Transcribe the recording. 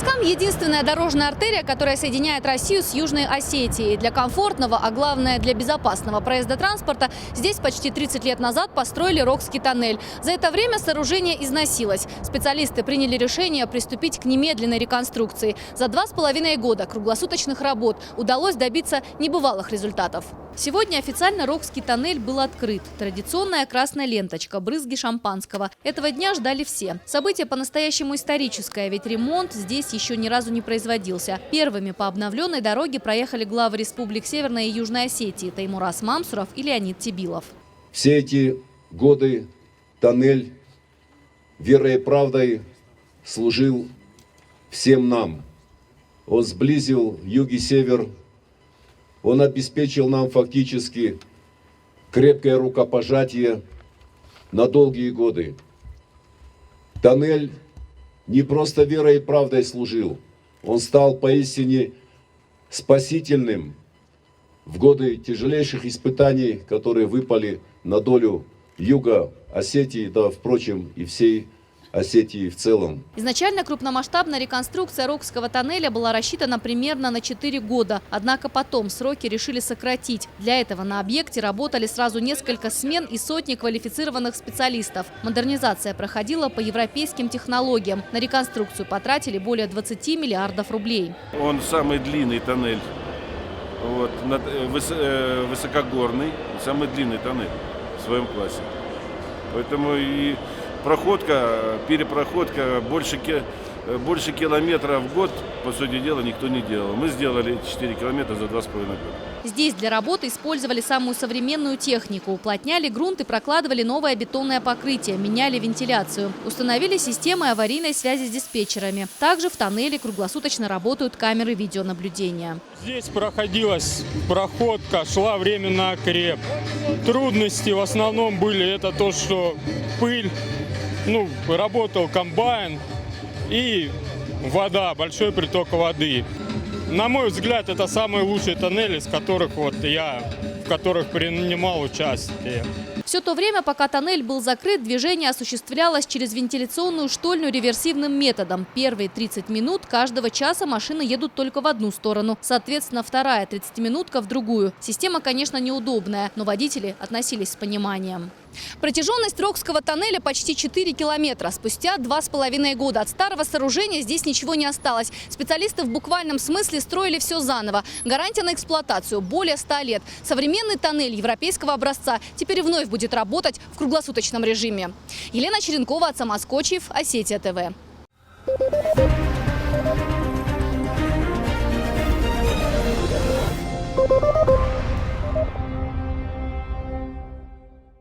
Курган – единственная дорожная артерия, которая соединяет Россию с Южной Осетией. Для комфортного, а главное для безопасного проезда транспорта здесь почти 30 лет назад построили Рокский тоннель. За это время сооружение износилось. Специалисты приняли решение приступить к немедленной реконструкции. За 2,5 года круглосуточных работ удалось добиться небывалых результатов. Сегодня официально Рокский тоннель был открыт. Традиционная красная ленточка, брызги шампанского. Этого дня ждали все. Событие по-настоящему историческое, ведь ремонт здесь еще ни разу не производился. Первыми по обновленной дороге проехали главы республик Северной и Южной Осетии Таймураз Мамсуров и Леонид Тебилов. Все эти годы тоннель верой и правдой служил всем нам. Он сблизил юг и север. Он обеспечил нам фактически крепкое рукопожатие на долгие годы. Тоннель не просто верой и правдой служил, он стал поистине спасительным в годы тяжелейших испытаний, которые выпали на долю юга Осетии, да, впрочем, и всей Осетии в целом. Изначально крупномасштабная реконструкция Рокского тоннеля была рассчитана примерно на 4 года. Однако потом сроки решили сократить. Для этого на объекте работали сразу несколько смен и сотни квалифицированных специалистов. Модернизация проходила по европейским технологиям. На реконструкцию потратили более 20 миллиардов рублей. Он самый длинный тоннель, высокогорный, самый длинный тоннель в своем классе. Поэтому и проходка, перепроходка больше километра в год, по сути дела, никто не делал. Мы сделали 4 километра за 2,5 года. Здесь для работы использовали самую современную технику. Уплотняли грунт и прокладывали новое бетонное покрытие, меняли вентиляцию. Установили системы аварийной связи с диспетчерами. Также в тоннеле круглосуточно работают камеры видеонаблюдения. Здесь проходилась проходка, шла временно окреп. Трудности в основном были это то, что пыль, работал комбайн и вода, большой приток воды. На мой взгляд, это самые лучшие тоннели, в которых принимал участие. Все то время, пока тоннель был закрыт, движение осуществлялось через вентиляционную штольню реверсивным методом. Первые 30 минут каждого часа машины едут только в одну сторону. Соответственно, вторая 30-минутка в другую. Система, конечно, неудобная, но водители относились с пониманием. Протяженность Рокского тоннеля почти 4 километра. Спустя 2,5 года от старого сооружения здесь ничего не осталось. Специалисты в буквальном смысле строили все заново. Гарантия на эксплуатацию – более 100 лет. Современный тоннель европейского образца теперь вновь будет работать в круглосуточном режиме. Елена Черенкова, Ацамаз Кочиев, Осетия ТВ.